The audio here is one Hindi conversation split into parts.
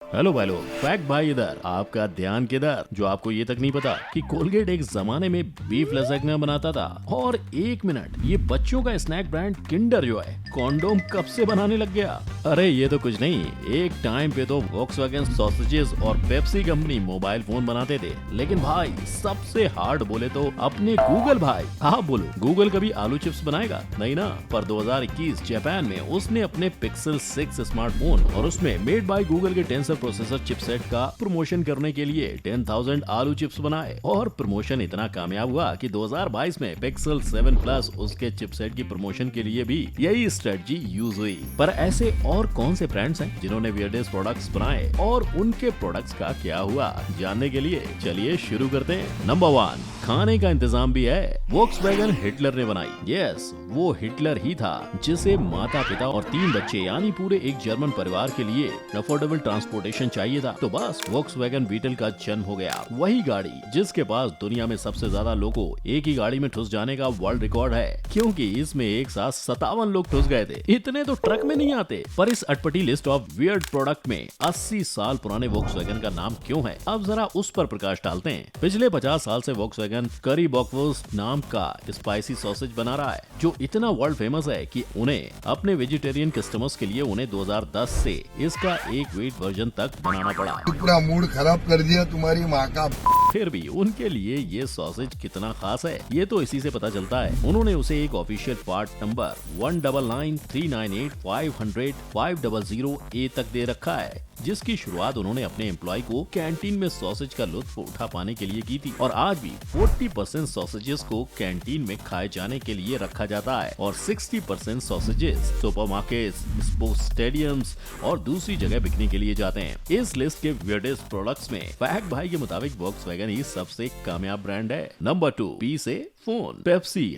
हेलो भाई लोग, फैक्ट भाई इधर। आपका ध्यान किधर? जो आपको ये तक नहीं पता कि कोलगेट एक जमाने में बीफ लसैग्ना बनाता था। और एक मिनट, ये बच्चों का snack brand Kinder Joy condom कब से बनाने लग गया? अरे ये तो कुछ नहीं, एक टाइम पे तो वॉक्सवैगन सॉसेजेस और पेप्सी कंपनी मोबाइल फोन बनाते थे। लेकिन भाई सबसे हार्ड बोले तो अपने गूगल भाई। आप बोलो, गूगल कभी आलू चिप्स बनाएगा? नहीं ना। पर 2021 जापान में उसने अपने पिक्सल 6 स्मार्टफोन और उसमें मेड बाय गूगल के टेंसर प्रोसेसर चिपसेट का प्रमोशन करने के लिए 10,000 आलू चिप्स बनाए। और प्रमोशन इतना कामयाब हुआ कि 2022 में पिक्सल 7 प्लस उसके चिपसेट की प्रमोशन के लिए भी यही स्ट्रेटजी यूज हुई। पर ऐसे और कौन से ब्रांड्स हैं जिन्होंने वियर्डेस्ट प्रोडक्ट्स बनाए और उनके प्रोडक्ट्स का क्या हुआ? जानने के लिए चलिए शुरू करते हैं। नंबर 1, खाने का इंतजाम भी है। वॉक्सवैगन हिटलर ने बनाई। यस, वो हिटलर ही था जिसे माता पिता और 3 बच्चे यानी पूरे एक जर्मन परिवार के लिए अफोर्डेबल ट्रांसपोर्टेशन चाहिए था। तो बस वॉक्सवैगन बीटल का जन्म हो गया। वही गाड़ी जिसके पास दुनिया में सबसे ज्यादा लोगों एक ही गाड़ी में ठुस जाने का वर्ल्ड रिकॉर्ड है, क्योंकि इसमें एक साथ 57 लोग ठुस गए थे। इतने तो ट्रक में नहीं आते। पर इस अटपटी लिस्ट ऑफ वियर्ड प्रोडक्ट में 80 साल पुराने वॉक्सवैगन का नाम क्यों है? अब जरा उस पर प्रकाश डालते हैं। पिछले 50 साल से वॉक्सवैगन करी बॉकवुर्स्ट नाम का स्पाइसी सॉसेज बना रहा है, जो इतना वर्ल्ड फेमस है कि उन्हें अपने वेजिटेरियन कस्टमर्स के लिए उन्हें 2010 से इसका एक वेट वर्जन तक बनाना पड़ा। पूरा मूड खराब कर दिया तुम्हारी माँ का। फिर भी उनके लिए ये सॉसेज कितना खास है, ये तो इसी से पता चलता है। उन्होंने उसे एक ऑफिशियल पार्ट नंबर 199398500500A तक दे रखा है, जिसकी शुरुआत उन्होंने अपने एम्प्लॉय को कैंटीन में सॉसेज का लुत्फ उठा पाने के लिए की थी। और आज भी 40% सॉसेजेस को कैंटीन में खाए जाने के लिए रखा जाता है और 60% सॉसेजेस सुपरमार्केट्स, स्पोर्ट्स स्टेडियम्स और दूसरी जगह बिकने के लिए जाते हैं। इस लिस्ट के वियर्डेस्ट प्रोडक्ट्स में फैक्ट भाई के मुताबिक वॉक्सवैगन ही सबसे कामयाब ब्रांड है। नंबर 2, पी से फोन। पेप्सी।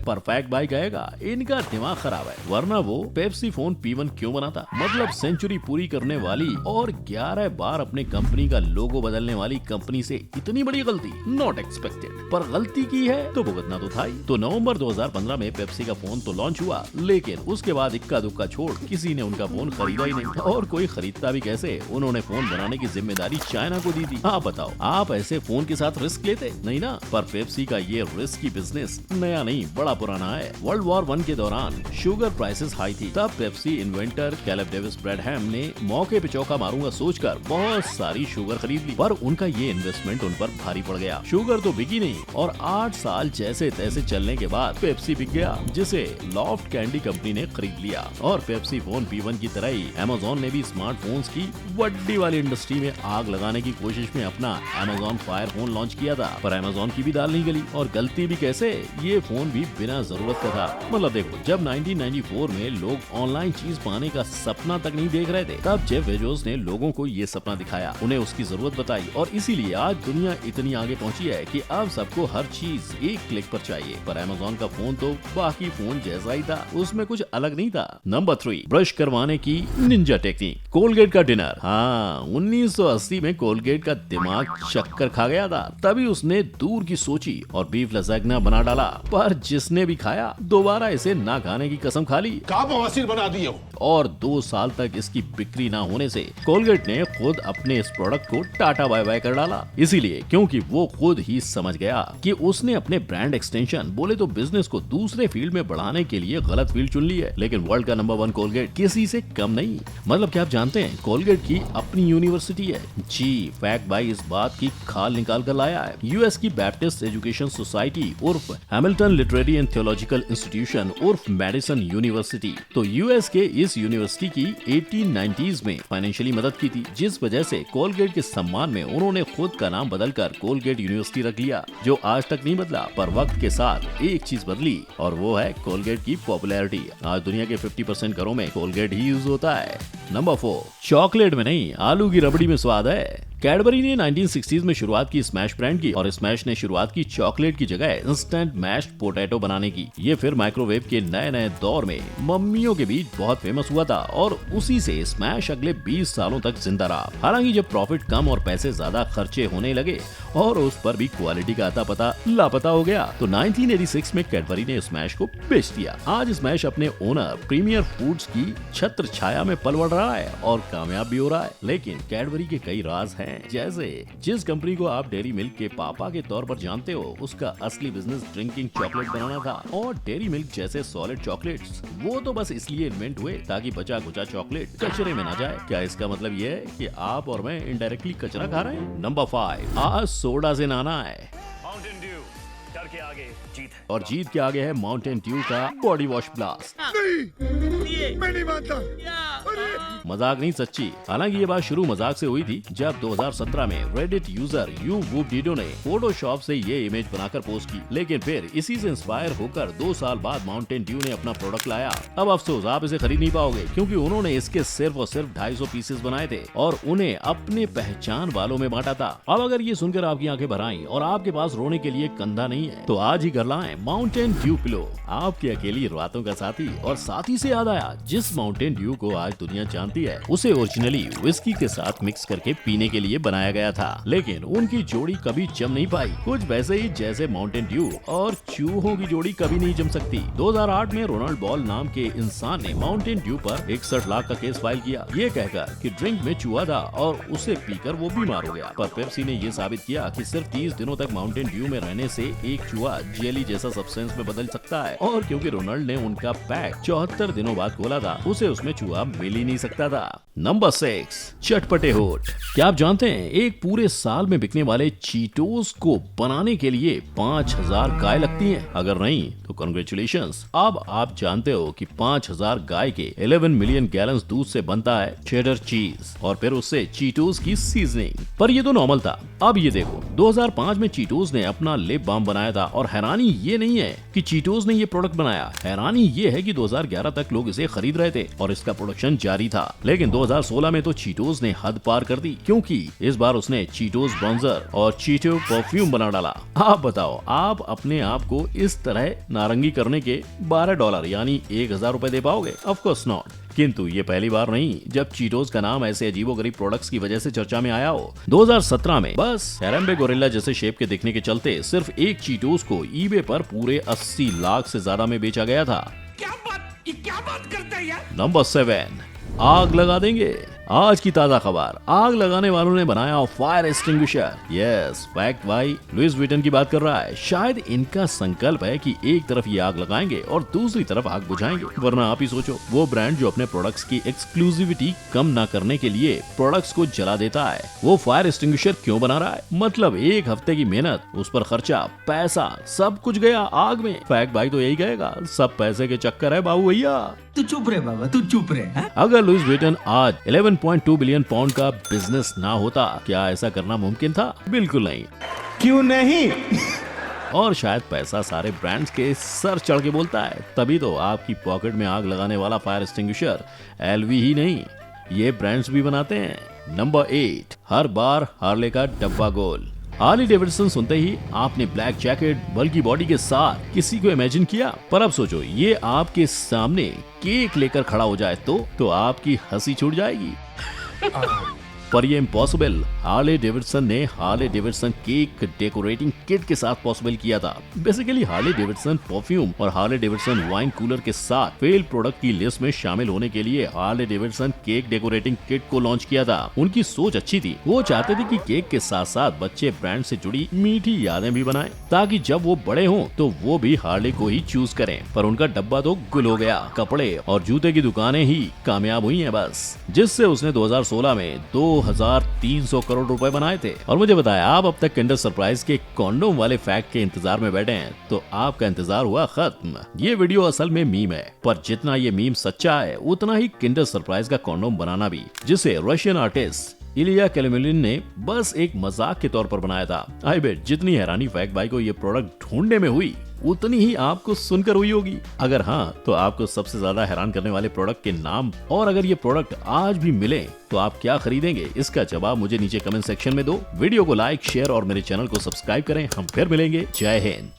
पर फैक्ट भाई कहेगा इनका दिमाग खराब है, वरना वो पेप्सी फोन P1 क्यों बनाता? मतलब सेंचुरी पूरी करने वाली और 11 बार अपने कंपनी का लोगो बदलने वाली कंपनी से इतनी बड़ी गलती नॉट एक्सपेक्टेड। पर गलती की है तो भुगतना तो था ही। तो नवंबर 2015 में पेप्सी का फोन तो लॉन्च हुआ, लेकिन उसके बाद इक्का दुक्का छोड़ किसी ने उनका फोन खरीदा ही नहीं। और कोई खरीदता भी कैसे? उन्होंने फोन बनाने की जिम्मेदारी चाइना को दी थी। आप बताओ, आप ऐसे फोन के साथ रिस्क लेते? नहीं ना। पर पेप्सी का ये रिस्की बिजनेस नया नहीं, बड़ा पुराना है। वर्ल्ड वॉर 1 के दौरान शुगर प्राइसेस हाई थी। तब पेप्सी इन्वेंटर कैलेब डेविस ब्रैडहैम ने मौके पे चौका मारूंगा सोचकर बहुत सारी शुगर खरीद ली। पर उनका ये इन्वेस्टमेंट उन पर भारी पड़ गया। शुगर तो बिकी नहीं और 8 साल जैसे तैसे चलने के बाद पेप्सी बिक गया, जिसे लॉफ्ट कैंडी कंपनी ने खरीद लिया। और पेप्सी फोन P1 की तरह ही अमेज़न ने भी स्मार्टफोन्स की बड़ी वाली इंडस्ट्री में आग लगाने की कोशिश में अपना अमेज़न फायर फोन लॉन्च किया था। पर अमेज़न की भी दाल नहीं गली। और गलती भी कैसे? ये फोन भी बिना जरूरत का था। मतलब देखो, जब 1994 में लोग ऑनलाइन चीज पाने का सपना तक नहीं देख रहे थे, तब जेफ बेजोस ने लोगों को ये सपना दिखाया, उन्हें उसकी जरूरत बताई। और इसीलिए आज दुनिया इतनी आगे पहुंची है कि अब सबको हर चीज एक क्लिक पर चाहिए। पर अमेज़न का फोन तो बाकी फोन जैसा ही था, उसमें कुछ अलग नहीं था। नंबर 3, ब्रश करवाने की निंजा टेक्निक। कोलगेट का डिनर। हाँ, 1980 में कोलगेट का दिमाग चक्कर खा गया था, तभी उसने दूर की सोची और बीफ लसैग्ना बना डाला। पर जिसने भी खाया दोबारा इसे ना खाने की कसम खा ली। का बवासीर बना दिए हो। और 2 साल तक इसकी बिक्री ना होने से कोलगेट ने खुद अपने इस प्रोडक्ट को टाटा बाय बाय कर डाला। इसीलिए क्योंकि वो खुद ही समझ गया कि उसने अपने ब्रांड एक्सटेंशन बोले तो बिजनेस को दूसरे फील्ड में बढ़ाने के लिए गलत फील्ड चुन ली है। लेकिन वर्ल्ड का नंबर 1 कोलगेट किसी से कम नहीं। मतलब क्या आप जानते हैं, कोलगेट की अपनी यूनिवर्सिटी है। जी, फैक्ट भाई इस बात की खाल निकाल कर लाया है। यूएस की बैप्टिस्ट एजुकेशन सोसाइटी उर्फ Hamilton literary and theological institution उर्फ मेडिसन यूनिवर्सिटी। तो यूएस के इस यूनिवर्सिटी की 1890s में फाइनेंशियली मदद की थी, जिस वजह से कोलगेट के सम्मान में उन्होंने खुद का नाम बदलकर कोलगेट यूनिवर्सिटी रख लिया, जो आज तक नहीं बदला। पर वक्त के साथ एक चीज बदली और वो है कोलगेट की पॉपुलैरिटी। आज दुनिया के 50% घरों में कोलगेट ही यूज होता है। नंबर 4, चॉकलेट में नहीं, आलू की रबड़ी में स्वाद है। कैडबरी ने 1960s में शुरुआत की स्मैश ब्रांड की, और स्मैश ने शुरुआत की चॉकलेट की जगह इंस्टेंट मैश्ड पोटैटो बनाने की। ये फिर माइक्रोवेव के नए नए दौर में मम्मियों के बीच बहुत फेमस हुआ था और उसी से स्मैश अगले 20 सालों तक जिंदा रहा। हालांकि जब प्रॉफिट कम और पैसे ज्यादा खर्चे होने लगे और उस पर भी क्वालिटी का अता पता लापता हो गया। तो 1986 में कैडबरी ने स्मैश को बेच दिया। आज स्मैश अपने ओनर प्रीमियर फूड्स की छत्र छाया में पल बढ़ रहा है और कामयाब भी हो रहा है। लेकिन कैडबरी के कई राज हैं, जैसे जिस कंपनी को आप डेयरी मिल्क के पापा के तौर पर जानते हो, उसका असली बिजनेस ड्रिंकिंग चॉकलेट बनाना था। और डेयरी मिल्क जैसे सॉलिड चॉकलेट्स वो तो बस इसलिए इन्वेंट हुए ताकि बचा कुचा चॉकलेट कचरे में ना जाए। क्या इसका मतलब ये है कि आप और मैं इनडायरेक्टली कचरा खा रहे हैं? नंबर 5, आज सोडा से नहाना है माउंटेन ड्यू, डर के आगे जीत है। और जीत के आगे है माउंटेन ड्यू का बॉडी वॉश ब्लास्ट। नहीं, मैं नहीं मानता। मजाक नहीं, सच्ची। हालांकि ये बात शुरू मजाक से हुई थी, जब 2017 में रेडिट यूजर यू वूप डिडो ने फोटोशॉप से ये इमेज बनाकर पोस्ट की। लेकिन फिर इसी से इंस्पायर होकर 2 साल बाद माउंटेन ड्यू ने अपना प्रोडक्ट लाया। अब अफसोस, आप इसे खरीद नहीं पाओगे, क्योंकि उन्होंने इसके सिर्फ और सिर्फ 250 पीसेस बनाए थे और उन्हें अपने पहचान वालों में बांटा था। अब अगर ये सुनकर आपकी आंखें भर आईं और आपके पास रोने के लिए कंधा नहीं है, तो आज ही घर लाएं माउंटेन ड्यू पिलो, आपकी अकेली रातों का साथी। और साथी से याद आया, जिस माउंटेन ड्यू को आज दुनिया जानती है, उसे ओरिजिनली विस्की के साथ मिक्स करके पीने के लिए बनाया गया था। लेकिन उनकी जोड़ी कभी जम नहीं पाई, कुछ वैसे ही जैसे माउंटेन ड्यू और चूहों की जोड़ी कभी नहीं जम सकती। 2008 में रोनाल्ड बॉल नाम के इंसान ने माउंटेन ड्यू पर 61 लाख का केस फाइल किया, ये कहकर कि ड्रिंक में चूहा था और उसे पीकर वो बीमार हो गया। पर पेप्सी ने ये साबित किया कि सिर्फ 30 दिनों तक माउंटेन ड्यू में रहने से एक चूहा जेली जैसा सब्सटेंस में बदल सकता है। और क्योंकि रोनाल्ड ने उनका पैक 74 दिनों बाद खोला था, उसे उसमें चूहा मिल ही नहीं सकता था। नंबर 6, चटपटे होठ। क्या आप जानते हैं, एक पूरे साल में बिकने वाले चीटोस को बनाने के लिए 5000 गाय लगती हैं? अगर नहीं तो कांग्रेचुलेशंस। अब आप जानते हो कि 5000 गाय के 11 मिलियन गैलन्स दूध से बनता है चेडर चीज और फिर उससे चीटोस की सीजनिंग। पर ये तो नॉर्मल था। अब ये देखो, 2005 में चीटोस ने अपना लिप बाम बनाया था और हैरानी ये नहीं है कि चीटोस ने ये प्रोडक्ट बनाया, हैरानी ये है कि 2011 तक लोग इसे खरीद रहे थे और इसका प्रोडक्शन जारी था। लेकिन 2016 में तो चीटोस ने हद पार कर दी, क्योंकि इस बार उसने चीटोस ब्राउन्जर और चीटो परफ्यूम बना डाला। आप बताओ, आप अपने आप को इस तरह नारंगी करने के $12 यानी 1000 रुपए दे पाओगे? Of course not. किंतु ये पहली बार नहीं जब चीटोस का नाम ऐसे अजीबोगरीब प्रोडक्ट्स की वजह से चर्चा में आया हो। 2017 में बस हैराम्बे गोरिल्ला जैसे शेप के दिखने के चलते सिर्फ एक चीटोस को ईबे पर पूरे 80 लाख से ज्यादा में बेचा गया था। क्या बात करता है यार? नंबर 7, आग लगा देंगे। आज की ताजा खबर, आग लगाने वालों ने बनाया फायर एक्सटिंग्विशर। यस, फैक्ट भाई लुइस विटन की बात कर रहा है। शायद इनका संकल्प है कि एक तरफ ये आग लगाएंगे और दूसरी तरफ आग बुझाएंगे। वरना आप ही सोचो, वो ब्रांड जो अपने प्रोडक्ट्स की एक्सक्लूसिविटी कम ना करने के लिए प्रोडक्ट्स को जला देता है, वो फायर एक्सटिंग्विशर क्यों बना रहा है? मतलब एक हफ्ते की मेहनत, उस पर खर्चा, पैसा, सब कुछ गया आग में। फैक्ट भाई तो यही कहेगा, सब पैसे के चक्कर है बाबू भैया। तू चुप रहे बाबा, तू चुप रहे। अगर लुइस विटन आज 11.2 बिलियन पाउंड का बिजनेस ना होता, क्या ऐसा करना मुमकिन था? बिल्कुल नहीं। क्यों नहीं? और शायद पैसा सारे ब्रांड्स के सर चढ़ के बोलता है, तभी तो आपकी पॉकेट में आग लगाने वाला फायर एक्सटिंग्विशर एलवी ही नहीं, ये ब्रांड्स भी बनाते हैं। नंबर 8, हर बार हार्ले का डब्बा गोल। हार्ली डेविडसन सुनते ही आपने ब्लैक जैकेट बल्कि बॉडी के साथ किसी को इमेजिन किया? पर अब सोचो, ये आपके सामने केक लेकर खड़ा हो जाए तो आपकी हंसी छूट जाएगी। पर ये इम्पॉसिबल हार्ले डेविडसन ने Harley Davidson cake decorating kit के साथ पॉसिबल किया था। बेसिकली हार्ले डेविडसन परफ्यूम और हार्ले डेविडसन वाइन कूलर के साथ फेल प्रोडक्ट की लिस्ट में शामिल होने के लिए Harley Davidson cake decorating kit को लॉन्च किया था। उनकी सोच अच्छी थी, वो चाहते थे कि केक के साथ साथ बच्चे ब्रांड से जुड़ी मीठी यादें भी बनाएं, ताकि जब वो बड़े हों तो वो भी हार्ले को ही चूज करें। पर उनका डब्बा तो गुल हो गया। कपड़े और जूते की दुकानें ही कामयाब हुई हैं बस, जिससे उसने 2016 में 2300 करोड़ रुपए बनाए थे। और मुझे बताया, आप अब तक किंडर सरप्राइज के कॉन्डोम वाले फैक्ट के इंतजार में बैठे हैं, तो आपका इंतजार हुआ खत्म। ये वीडियो असल में मीम है, पर जितना ये मीम सच्चा है उतना ही किंडर सरप्राइज का कॉन्डोम बनाना भी, जिसे रशियन आर्टिस्ट इलिया केलेमिलिन ने बस एक मजाक के तौर पर बनाया था। आई बेट जितनी हैरानी फैक्ट भाई को ये प्रोडक्ट ढूंढने में हुई, उतनी ही आपको सुनकर हुई होगी। अगर हाँ, तो आपको सबसे ज्यादा हैरान करने वाले प्रोडक्ट के नाम, और अगर ये प्रोडक्ट आज भी मिले तो आप क्या खरीदेंगे? इसका जवाब मुझे नीचे कमेंट सेक्शन में दो। वीडियो को लाइक, शेयर और मेरे चैनल को सब्सक्राइब करें। हम फिर मिलेंगे। जय हिंद।